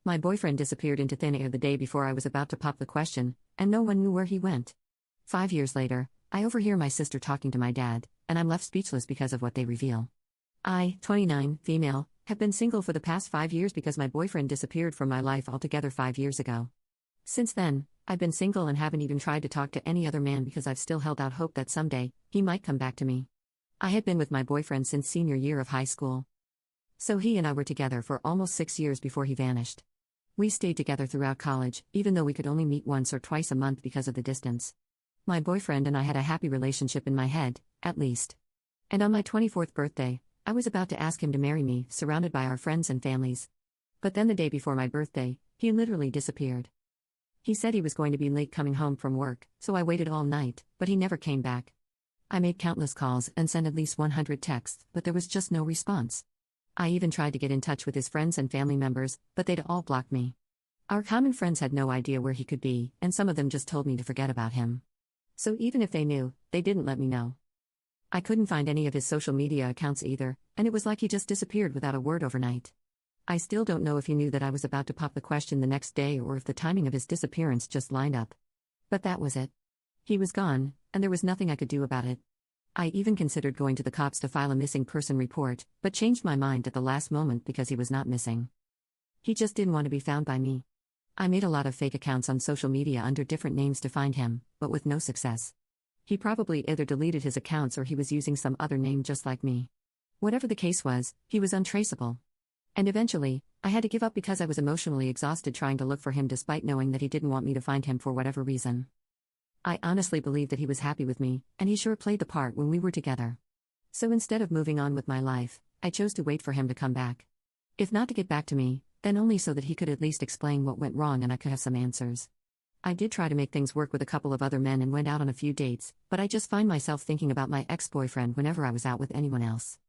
My boyfriend disappeared into thin air the day before I was about to pop the question, and no one knew where he went. 5 years later, I overhear my sister talking to my dad, and I'm left speechless because of what they reveal. I, 29, female, have been single for the past 5 years because my boyfriend disappeared from my life altogether 5 years ago. Since then, I've been single and haven't even tried to talk to any other man because I've still held out hope that someday, he might come back to me. I had been with my boyfriend since senior year of high school. So he and I were together for almost 6 years before he vanished. We stayed together throughout college, even though we could only meet once or twice a month because of the distance. My boyfriend and I had a happy relationship in my head, at least. And on my 24th birthday, I was about to ask him to marry me, surrounded by our friends and families. But then the day before my birthday, he literally disappeared. He said he was going to be late coming home from work, so I waited all night, but he never came back. I made countless calls and sent at least 100 texts, but there was just no response. I even tried to get in touch with his friends and family members, but they'd all blocked me. Our common friends had no idea where he could be, and some of them just told me to forget about him. So even if they knew, they didn't let me know. I couldn't find any of his social media accounts either, and it was like he just disappeared without a word overnight. I still don't know if he knew that I was about to pop the question the next day or if the timing of his disappearance just lined up. But that was it. He was gone, and there was nothing I could do about it. I even considered going to the cops to file a missing person report, but changed my mind at the last moment because he was not missing. He just didn't want to be found by me. I made a lot of fake accounts on social media under different names to find him, but with no success. He probably either deleted his accounts or he was using some other name just like me. Whatever the case was, he was untraceable. And eventually, I had to give up because I was emotionally exhausted trying to look for him despite knowing that he didn't want me to find him for whatever reason. I honestly believe that he was happy with me, and he sure played the part when we were together. So instead of moving on with my life, I chose to wait for him to come back. If not to get back to me, then only so that he could at least explain what went wrong and I could have some answers. I did try to make things work with a couple of other men and went out on a few dates, but I just find myself thinking about my ex-boyfriend whenever I was out with anyone else.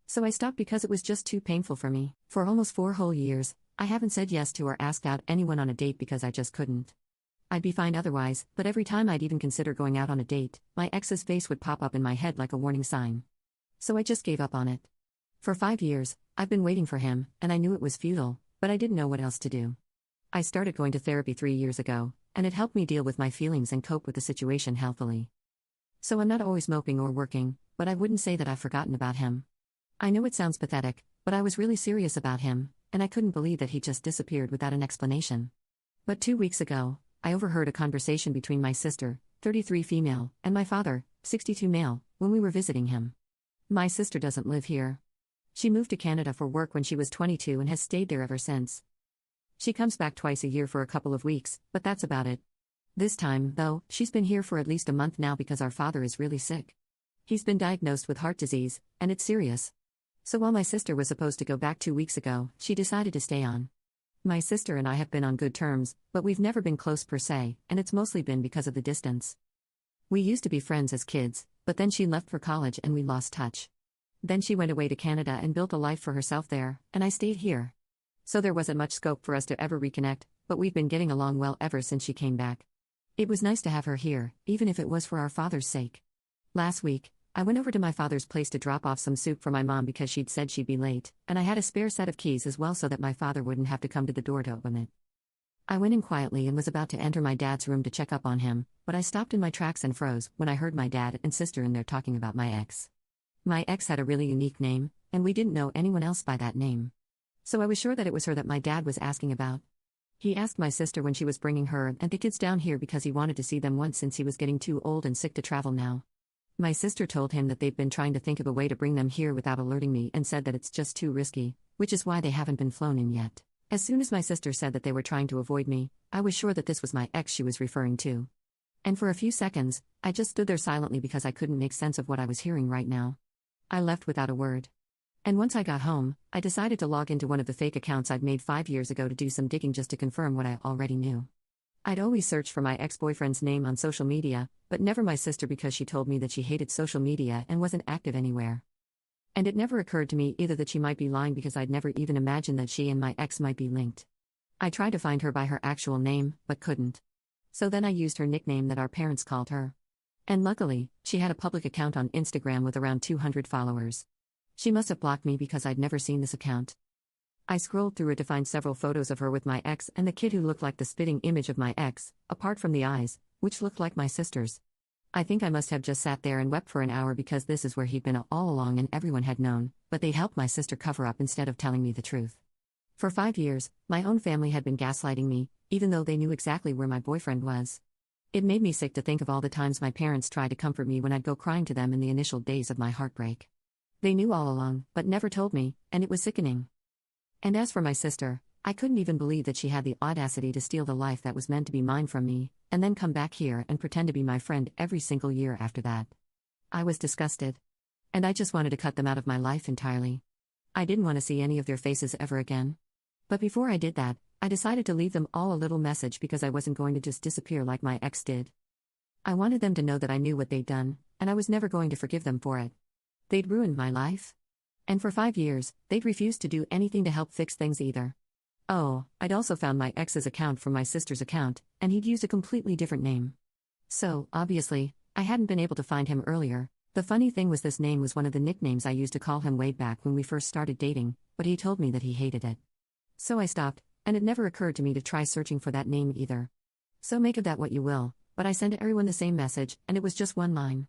So I stopped because it was just too painful for me. For almost 4 whole years, I haven't said yes to or asked out anyone on a date because I just couldn't. I'd be fine otherwise, but every time I'd even consider going out on a date, my ex's face would pop up in my head like a warning sign. So I just gave up on it. For 5 years, I've been waiting for him, and I knew it was futile, but I didn't know what else to do. I started going to therapy 3 years ago, and it helped me deal with my feelings and cope with the situation healthily. So I'm not always moping or working, but I wouldn't say that I've forgotten about him. I know it sounds pathetic, but I was really serious about him, and I couldn't believe that he just disappeared without an explanation. But 2 weeks ago, I overheard a conversation between my sister, 33 female, and my father, 62 male, when we were visiting him. My sister doesn't live here. She moved to Canada for work when she was 22 and has stayed there ever since. She comes back twice a year for a couple of weeks, but that's about it. This time, though, she's been here for at least a month now because our father is really sick. He's been diagnosed with heart disease, and it's serious. So while my sister was supposed to go back 2 weeks ago, she decided to stay on. My sister and I have been on good terms, but we've never been close per se, and it's mostly been because of the distance. We used to be friends as kids, but then she left for college and we lost touch. Then she went away to Canada and built a life for herself there, and I stayed here. So there wasn't much scope for us to ever reconnect, but we've been getting along well ever since she came back. It was nice to have her here, even if it was for our father's sake. Last week, I went over to my father's place to drop off some soup for my mom because she'd said she'd be late, and I had a spare set of keys as well so that my father wouldn't have to come to the door to open it. I went in quietly and was about to enter my dad's room to check up on him, but I stopped in my tracks and froze when I heard my dad and sister in there talking about my ex. My ex had a really unique name, and we didn't know anyone else by that name. So I was sure that it was her that my dad was asking about. He asked my sister when she was bringing her and the kids down here because he wanted to see them once since he was getting too old and sick to travel now. My sister told him that they've been trying to think of a way to bring them here without alerting me and said that it's just too risky, which is why they haven't been flown in yet. As soon as my sister said that they were trying to avoid me, I was sure that this was my ex she was referring to. And for a few seconds, I just stood there silently because I couldn't make sense of what I was hearing right now. I left without a word. And once I got home, I decided to log into one of the fake accounts I'd made 5 years ago to do some digging just to confirm what I already knew. I'd always searched for my ex-boyfriend's name on social media, but never my sister because she told me that she hated social media and wasn't active anywhere. And it never occurred to me either that she might be lying because I'd never even imagined that she and my ex might be linked. I tried to find her by her actual name, but couldn't. So then I used her nickname that our parents called her. And luckily, she had a public account on Instagram with around 200 followers. She must have blocked me because I'd never seen this account. I scrolled through it to find several photos of her with my ex and the kid who looked like the spitting image of my ex, apart from the eyes, which looked like my sister's. I think I must have just sat there and wept for an hour because this is where he'd been all along and everyone had known, but they'd helped my sister cover up instead of telling me the truth. For 5 years, my own family had been gaslighting me, even though they knew exactly where my boyfriend was. It made me sick to think of all the times my parents tried to comfort me when I'd go crying to them in the initial days of my heartbreak. They knew all along, but never told me, and it was sickening. And as for my sister, I couldn't even believe that she had the audacity to steal the life that was meant to be mine from me, and then come back here and pretend to be my friend every single year after that. I was disgusted. And I just wanted to cut them out of my life entirely. I didn't want to see any of their faces ever again. But before I did that, I decided to leave them all a little message because I wasn't going to just disappear like my ex did. I wanted them to know that I knew what they'd done, and I was never going to forgive them for it. They'd ruined my life. And for 5 years, they'd refused to do anything to help fix things either. Oh, I'd also found my ex's account from my sister's account, and he'd used a completely different name. So, obviously, I hadn't been able to find him earlier. The funny thing was this name was one of the nicknames I used to call him way back when we first started dating, but he told me that he hated it. So I stopped, and it never occurred to me to try searching for that name either. So make of that what you will, but I sent everyone the same message, and it was just one line.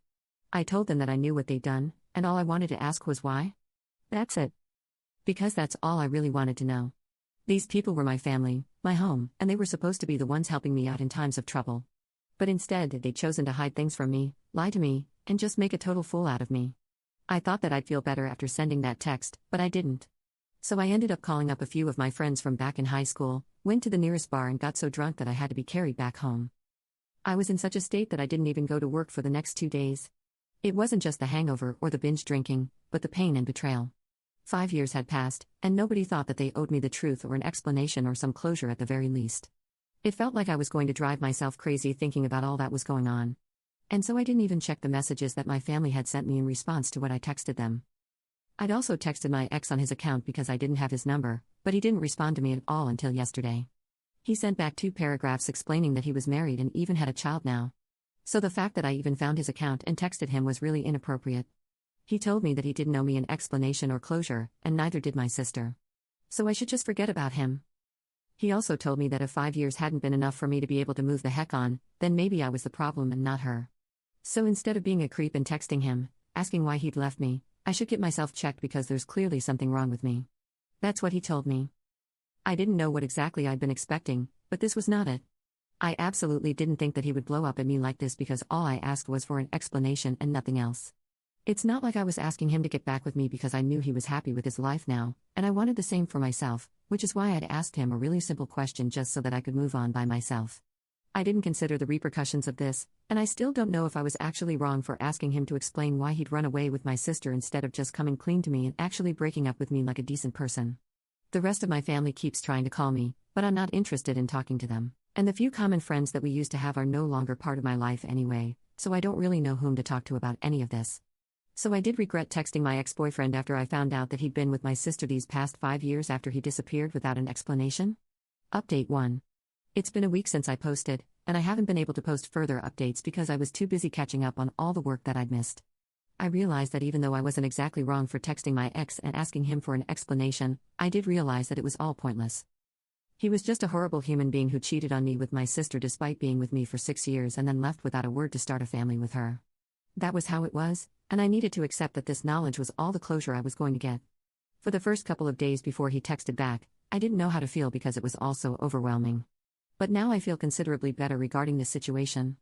I told them that I knew what they'd done, and all I wanted to ask was why? That's it. Because that's all I really wanted to know. These people were my family, my home, and they were supposed to be the ones helping me out in times of trouble. But instead, they'd chosen to hide things from me, lie to me, and just make a total fool out of me. I thought that I'd feel better after sending that text, but I didn't. So I ended up calling up a few of my friends from back in high school, went to the nearest bar and got so drunk that I had to be carried back home. I was in such a state that I didn't even go to work for the next 2 days. It wasn't just the hangover or the binge drinking, but the pain and betrayal. 5 years had passed, and nobody thought that they owed me the truth or an explanation or some closure at the very least. It felt like I was going to drive myself crazy thinking about all that was going on. And so I didn't even check the messages that my family had sent me in response to what I texted them. I'd also texted my ex on his account because I didn't have his number, but he didn't respond to me at all until yesterday. He sent back 2 paragraphs explaining that he was married and even had a child now. So the fact that I even found his account and texted him was really inappropriate. He told me that he didn't owe me an explanation or closure, and neither did my sister. So I should just forget about him. He also told me that if 5 years hadn't been enough for me to be able to move the heck on, then maybe I was the problem and not her. So instead of being a creep and texting him, asking why he'd left me, I should get myself checked because there's clearly something wrong with me. That's what he told me. I didn't know what exactly I'd been expecting, but this was not it. I absolutely didn't think that he would blow up at me like this because all I asked was for an explanation and nothing else. It's not like I was asking him to get back with me because I knew he was happy with his life now, and I wanted the same for myself, which is why I'd asked him a really simple question just so that I could move on by myself. I didn't consider the repercussions of this, and I still don't know if I was actually wrong for asking him to explain why he'd run away with my sister instead of just coming clean to me and actually breaking up with me like a decent person. The rest of my family keeps trying to call me, but I'm not interested in talking to them, and the few common friends that we used to have are no longer part of my life anyway, so I don't really know whom to talk to about any of this. So I did regret texting my ex-boyfriend after I found out that he'd been with my sister these past 5 years after he disappeared without an explanation. Update 1. It's been a week since I posted, and I haven't been able to post further updates because I was too busy catching up on all the work that I'd missed. I realized that even though I wasn't exactly wrong for texting my ex and asking him for an explanation, I did realize that it was all pointless. He was just a horrible human being who cheated on me with my sister despite being with me for 6 years and then left without a word to start a family with her. That was how it was, and I needed to accept that this knowledge was all the closure I was going to get. For the first couple of days before he texted back, I didn't know how to feel because it was all so overwhelming. But now I feel considerably better regarding this situation.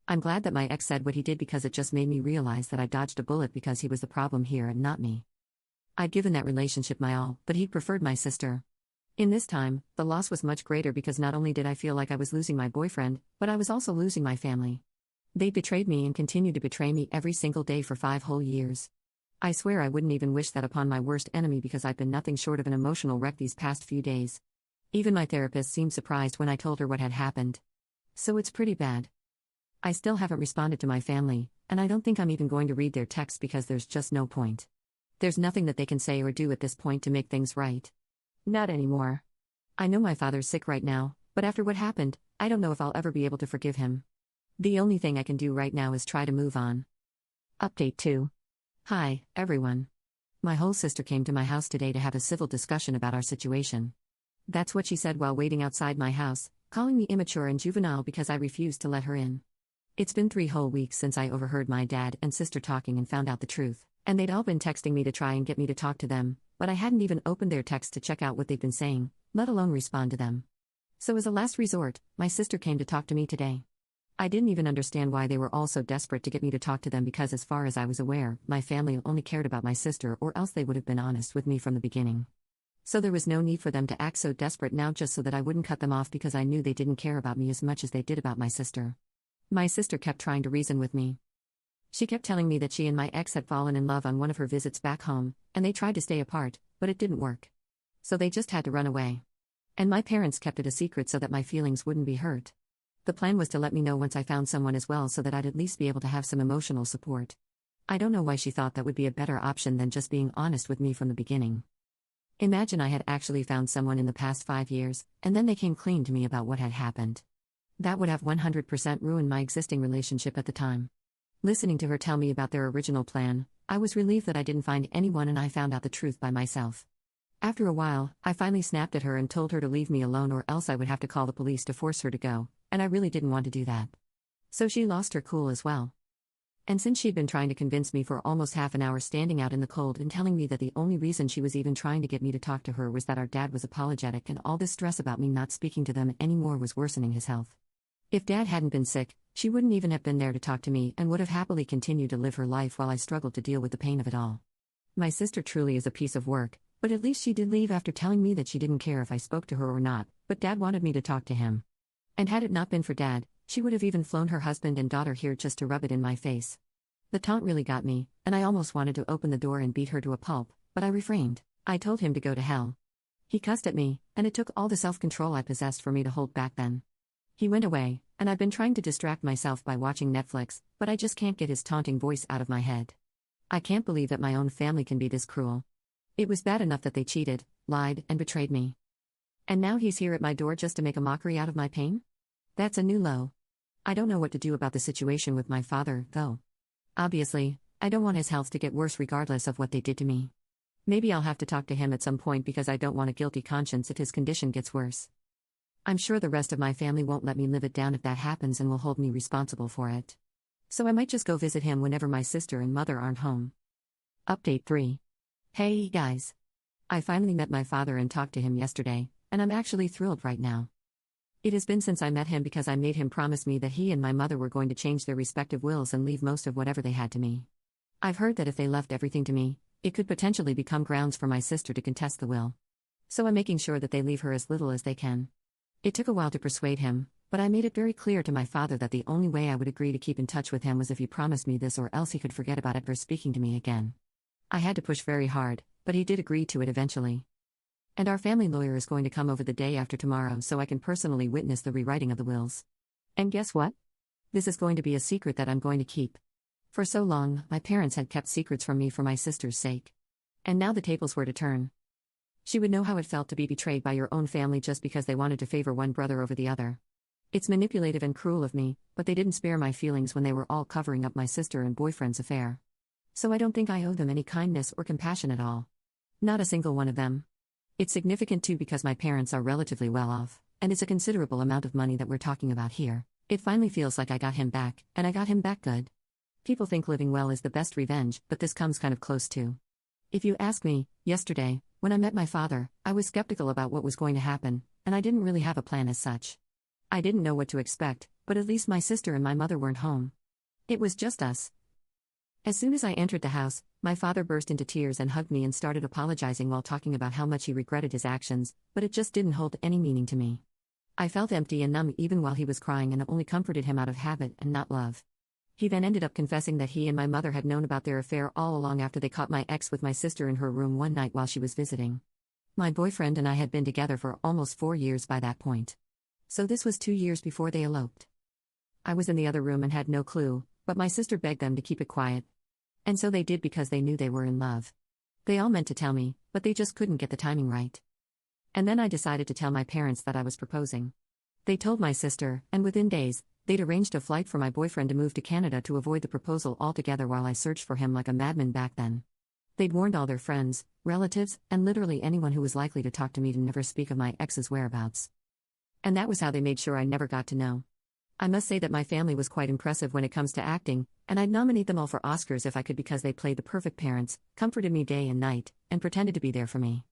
I'm glad that my ex said what he did because it just made me realize that I dodged a bullet because he was the problem here and not me. I'd given that relationship my all, but he preferred my sister. In this time, the loss was much greater because not only did I feel like I was losing my boyfriend, but I was also losing my family. They betrayed me and continued to betray me every single day for 5 whole years. I swear I wouldn't even wish that upon my worst enemy because I've been nothing short of an emotional wreck these past few days. Even my therapist seemed surprised when I told her what had happened. So it's pretty bad. I still haven't responded to my family, and I don't think I'm even going to read their texts because there's just no point. There's nothing that they can say or do at this point to make things right. Not anymore. I know my father's sick right now, but after what happened, I don't know if I'll ever be able to forgive him. The only thing I can do right now is try to move on. Update 2. Hi, everyone. My whole sister came to my house today to have a civil discussion about our situation. That's what she said while waiting outside my house, calling me immature and juvenile because I refused to let her in. It's been 3 whole weeks since I overheard my dad and sister talking and found out the truth, and they'd all been texting me to try and get me to talk to them, but I hadn't even opened their text to check out what they've been saying, let alone respond to them. So as a last resort, my sister came to talk to me today. I didn't even understand why they were all so desperate to get me to talk to them because as far as I was aware, my family only cared about my sister or else they would have been honest with me from the beginning. So there was no need for them to act so desperate now just so that I wouldn't cut them off because I knew they didn't care about me as much as they did about my sister. My sister kept trying to reason with me. She kept telling me that she and my ex had fallen in love on one of her visits back home, and they tried to stay apart, but it didn't work. So they just had to run away. And my parents kept it a secret so that my feelings wouldn't be hurt. The plan was to let me know once I found someone as well so that I'd at least be able to have some emotional support. I don't know why she thought that would be a better option than just being honest with me from the beginning. Imagine I had actually found someone in the past 5 years, and then they came clean to me about what had happened. That would have 100% ruined my existing relationship at the time. Listening to her tell me about their original plan, I was relieved that I didn't find anyone and I found out the truth by myself. After a while, I finally snapped at her and told her to leave me alone or else I would have to call the police to force her to go, and I really didn't want to do that. So she lost her cool as well. And since she'd been trying to convince me for almost half an hour standing out in the cold and telling me that the only reason she was even trying to get me to talk to her was that our dad was apologetic and all this stress about me not speaking to them anymore was worsening his health. If Dad hadn't been sick, she wouldn't even have been there to talk to me and would have happily continued to live her life while I struggled to deal with the pain of it all. My sister truly is a piece of work, but at least she did leave after telling me that she didn't care if I spoke to her or not, but Dad wanted me to talk to him. And had it not been for Dad, she would have even flown her husband and daughter here just to rub it in my face. The taunt really got me, and I almost wanted to open the door and beat her to a pulp, but I refrained. I told him to go to hell. He cussed at me, and it took all the self-control I possessed for me to hold back then. He went away, and I've been trying to distract myself by watching Netflix, but I just can't get his taunting voice out of my head. I can't believe that my own family can be this cruel. It was bad enough that they cheated, lied, and betrayed me. And now he's here at my door just to make a mockery out of my pain? That's a new low. I don't know what to do about the situation with my father, though. Obviously, I don't want his health to get worse regardless of what they did to me. Maybe I'll have to talk to him at some point because I don't want a guilty conscience if his condition gets worse. I'm sure the rest of my family won't let me live it down if that happens and will hold me responsible for it. So I might just go visit him whenever my sister and mother aren't home. Update 3. Hey guys. I finally met my father and talked to him yesterday, and I'm actually thrilled right now. It has been since I met him because I made him promise me that he and my mother were going to change their respective wills and leave most of whatever they had to me. I've heard that if they left everything to me, it could potentially become grounds for my sister to contest the will. So I'm making sure that they leave her as little as they can. It took a while to persuade him, but I made it very clear to my father that the only way I would agree to keep in touch with him was if he promised me this or else he could forget about ever speaking to me again. I had to push very hard, but he did agree to it eventually. And our family lawyer is going to come over the day after tomorrow so I can personally witness the rewriting of the wills. And guess what? This is going to be a secret that I'm going to keep. For so long, my parents had kept secrets from me for my sister's sake. And now the tables were to turn. She would know how it felt to be betrayed by your own family just because they wanted to favor one brother over the other. It's manipulative and cruel of me, but they didn't spare my feelings when they were all covering up my sister and boyfriend's affair. So I don't think I owe them any kindness or compassion at all. Not a single one of them. It's significant too because my parents are relatively well off, and it's a considerable amount of money that we're talking about here. It finally feels like I got him back, and I got him back good. People think living well is the best revenge, but this comes kind of close too. If you ask me, yesterday, when I met my father, I was skeptical about what was going to happen, and I didn't really have a plan as such. I didn't know what to expect, but at least my sister and my mother weren't home. It was just us. As soon as I entered the house, my father burst into tears and hugged me and started apologizing while talking about how much he regretted his actions, but it just didn't hold any meaning to me. I felt empty and numb even while he was crying and only comforted him out of habit and not love. He then ended up confessing that he and my mother had known about their affair all along after they caught my ex with my sister in her room one night while she was visiting. My boyfriend and I had been together for almost 4 years by that point. So this was 2 years before they eloped. I was in the other room and had no clue, but my sister begged them to keep it quiet. And so they did because they knew they were in love. They all meant to tell me, but they just couldn't get the timing right. And then I decided to tell my parents that I was proposing. They told my sister, and within days, they'd arranged a flight for my boyfriend to move to Canada to avoid the proposal altogether while I searched for him like a madman back then. They'd warned all their friends, relatives, and literally anyone who was likely to talk to me to never speak of my ex's whereabouts. And that was how they made sure I never got to know. I must say that my family was quite impressive when it comes to acting, and I'd nominate them all for Oscars if I could because they played the perfect parents, comforted me day and night, and pretended to be there for me.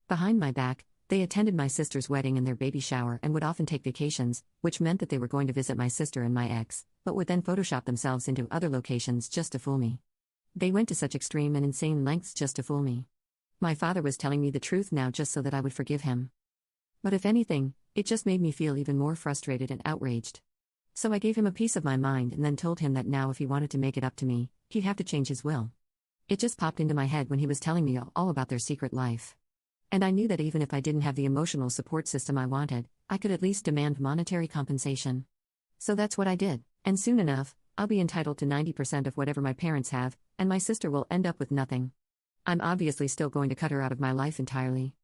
Behind my back, they attended my sister's wedding and their baby shower and would often take vacations, which meant that they were going to visit my sister and my ex, but would then Photoshop themselves into other locations just to fool me. They went to such extreme and insane lengths just to fool me. My father was telling me the truth now just so that I would forgive him. But if anything, it just made me feel even more frustrated and outraged. So I gave him a piece of my mind and then told him that now if he wanted to make it up to me, he'd have to change his will. It just popped into my head when he was telling me all about their secret life. And I knew that even if I didn't have the emotional support system I wanted, I could at least demand monetary compensation. So that's what I did, and soon enough, I'll be entitled to 90% of whatever my parents have, and my sister will end up with nothing. I'm obviously still going to cut her out of my life entirely.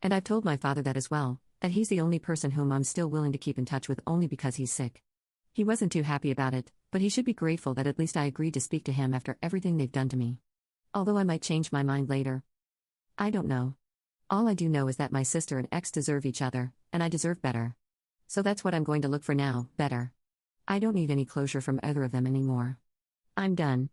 And I've told my father that as well, that he's the only person whom I'm still willing to keep in touch with only because he's sick. He wasn't too happy about it, but he should be grateful that at least I agreed to speak to him after everything they've done to me. Although I might change my mind later. I don't know. All I do know is that my sister and ex deserve each other, and I deserve better. So that's what I'm going to look for now, better. I don't need any closure from either of them anymore. I'm done.